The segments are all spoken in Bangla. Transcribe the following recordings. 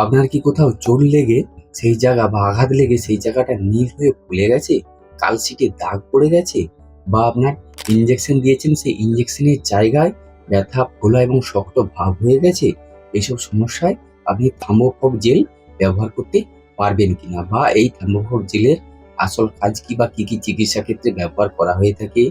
আপনার কি কোথাও চোট লেগে সেই জায়গা বা আঘাত লেগে সেই জায়গাটা নীল হয়ে ফুলে গেছে, কালশিটে দাগ পড়ে গেছে, বা আপনার ইঞ্জেকশন দিয়েছেন সেই ইঞ্জেকশনের জায়গায় ব্যথা, ফোলা এবং শক্ত ভাব হয়ে গেছে? এইসব সমস্যায় আপনি থার্মোফোব জেল ব্যবহার করতে পারবেন কিনা, বা এই থার্মোফোব জেলের আসল কাজ কি, বা কি কি চিকিৎসা ক্ষেত্রে ব্যবহার করা হয়ে থাকে,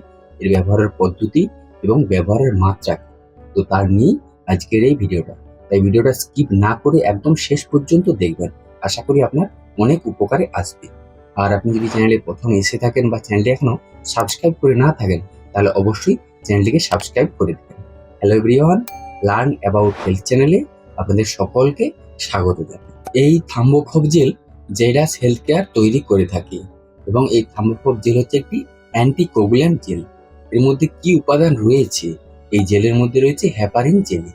এর ব্যবহারের পদ্ধতি এবং ব্যবহারের মাত্রা কি? তো তার নিয়ে আজকের এই ভিডিওটা। তাই ভিডিওটা স্কিপ না করে একদম শেষ পর্যন্ত দেখবেন। আশা করি আপনার অনেক উপকারে আসবে। আর আপনি যদি চ্যানেলে প্রথম এসে থাকেন বা চ্যানেলটি এখনো সাবস্ক্রাইব করে না থাকেন, তাহলে অবশ্যই চ্যানেলটিকে সাবস্ক্রাইব করে দেবেন। Hello everyone, learn about health চ্যানেলে আপনাদের সকলকে স্বাগত জানাই। এই থার্মোফোব জেল জেডাস হেলথ কেয়ার তৈরি করে থাকে, এবং এই থার্মোফোব জেল হচ্ছে একটি অ্যান্টিকোগুল্যান্ট জেল। এর মধ্যে কি উপাদান রয়েছে? এই জেলের মধ্যে রয়েছে হেপারিন জেল।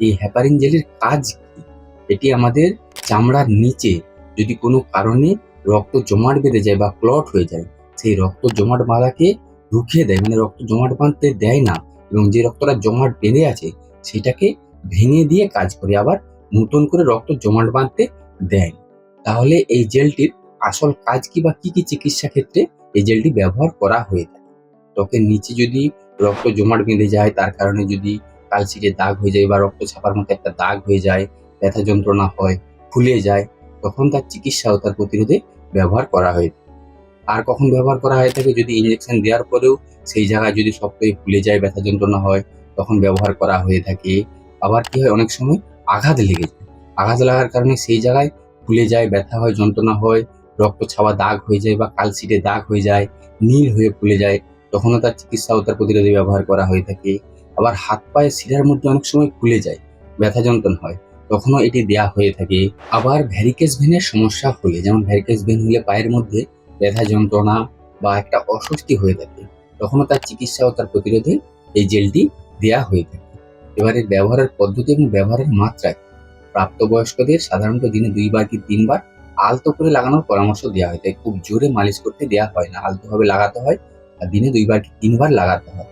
এই হেপারিন জেলের কাজ কি? এটি আমাদের চামড়ার নিচে যদি কোনো কারণে রক্ত জমাট বেঁধে যায় বা ক্লট হয়ে যায়, সেই রক্ত জমাট বাঁধাকে রুখিয়ে দেয়, মানে রক্ত জমাট বাঁধতে দেয় না, এবং যে রক্তটা জমাট বেঁধে আছে সেটাকে ভেঙে দিয়ে কাজ করে, আবার নতুন করে রক্ত জমাট বাঁধতে দেয়। তাহলে এই জেলটির আসল কাজ কি, বা কি কি চিকিৎসা ক্ষেত্রে এই জেলটি ব্যবহার করা হয়ে থাকে? ত্বকের নিচে যদি রক্ত জমাট বেঁধে যায়, তার কারণে যদি কালশিটে দাগ হয়ে যায় বা রক্ত ছাপার মতো একটা দাগ হয়ে যায়, ব্যথা যন্ত্রণা হয়, ফুলে যায়, তখন তার চিকিৎসা ও তার প্রতিরোধে ব্যবহার করা হয়। আর কখন ব্যবহার করা হয়ে থাকে? যদি ইঞ্জেকশন দেওয়ার পরেও সেই জায়গায় যদি শক্ত হয়ে ফুলে যায়, ব্যথা যন্ত্রণা হয়, তখন ব্যবহার করা হয়ে থাকে। আবার কি হয়, অনেক সময় আঘাত লেগে যায়, আঘাত লাগার কারণে সেই জায়গায় ফুলে যায়, ব্যথা হয়, যন্ত্রণা হয়, রক্ত ছাওয়া দাগ হয়ে যায় বা কালশিটে দাগ হয়ে যায়, নীল হয়ে ফুলে যায়, তখনও তার চিকিৎসা ও তার প্রতিরোধে ব্যবহার করা হয়ে থাকে। আবার হাত পায়ের শিরার মধ্যে অনেক সময় ফুলে যায়, ব্যথা যন্ত্রণা হয়, তখনও এটি দেয়া হয়ে থাকে। আবার ভ্যারিকেস ভেনের সমস্যা হলে, যেমন ভ্যারিকেস ভেন হলে পায়ের মধ্যে ব্যথা যন্ত্রণা বা একটা অস্বস্তি হয়ে থাকে, তখনও তার চিকিৎসা ও তার প্রতিরোধে এই জেলটি দেয়া হয়ে থাকে। এবারে ব্যবহারের পদ্ধতি এবং ব্যবহারের মাত্রা কি? প্রাপ্তবয়স্কদের সাধারণত দিনে 2 বার কি 3 বার আলতো করে লাগানোর পরামর্শ দেওয়া হয়। তাই খুব জোরে মালিশ করতে দেওয়া হয় না, আলতোভাবে লাগাতে হয়, আর দিনে 2 বার কি 3 বার লাগাতে হয়।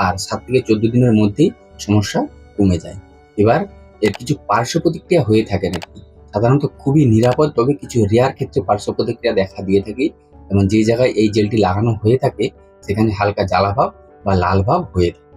আর 7 থেকে 14 দিনের মধ্যেই সমস্যা কমে যায়। এবার এর কিছু পার্শ্ব প্রতিক্রিয়া হয়ে থাকে নাকি? সাধারণত খুবই নিরাপদ, তবে কিছু রেয়ার ক্ষেত্রে পার্শ্ব প্রতিক্রিয়া দেখা দিয়ে থাকে, এবং যে জায়গায় এই জেলটি লাগানো হয়ে থাকে সেখানে হালকা জ্বালা ভাব বা লাল ভাব হয়ে থাকে।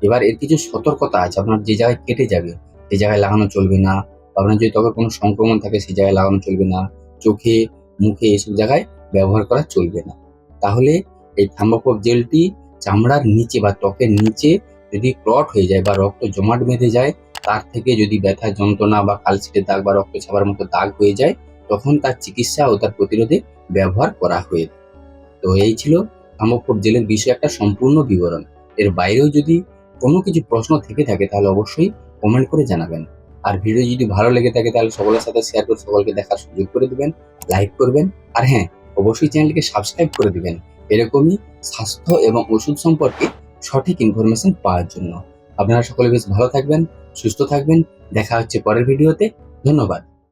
এবার এর কিছু সতর্কতা আছে। আপনার যে জায়গায় কেটে যাবে সেই জায়গায় লাগানো চলবে না, বা আপনার যদি ত্বকে কোনো সংক্রমণ থাকে সেই জায়গায় লাগানো চলবে না, চোখে, মুখে এসব জায়গায় ব্যবহার করা চলবে না। তাহলে এই থার্মোকোল জেলটি চামড়ার নিচে বা ত্বকের নিচে যদি ক্লট হয়ে যায় বা রক্ত জমাট বেঁধে যায়, তার থেকে যদি ব্যথা যন্ত্রণা বা কালশিটে দাগ বা রক্ত ছাপার মতো দাগ হয়ে যায়, তখন তার চিকিৎসা ও তার প্রতিরোধে ব্যবহার করা হয়ে থাকে। তো এই ছিল থার্মোকোল জেলের বিষয়ে একটা সম্পূর্ণ বিবরণ। এর বাইরেও যদি কোনো কিছু প্রশ্ন থেকে থাকে তাহলে অবশ্যই কমেন্ট করে জানাবেন। আর ভিডিও যদি ভালো লেগে থাকে তাহলে সকলের সাথে শেয়ার করে সকলকে দেখার সুযোগ করে দিবেন, লাইক করবেন, আর হ্যাঁ, অবশ্যই চ্যানেলটিকে সাবস্ক্রাইব করে দিবেন এরকমই স্বাস্থ্য এবং ওষুধ সম্পর্কে সঠিক ইনফরমেশন পাওয়ার জন্য। আপনারা সকলে বেশ ভালো থাকবেন, সুস্থ থাকবেন। দেখা হচ্ছে পরের ভিডিওতে। ধন্যবাদ।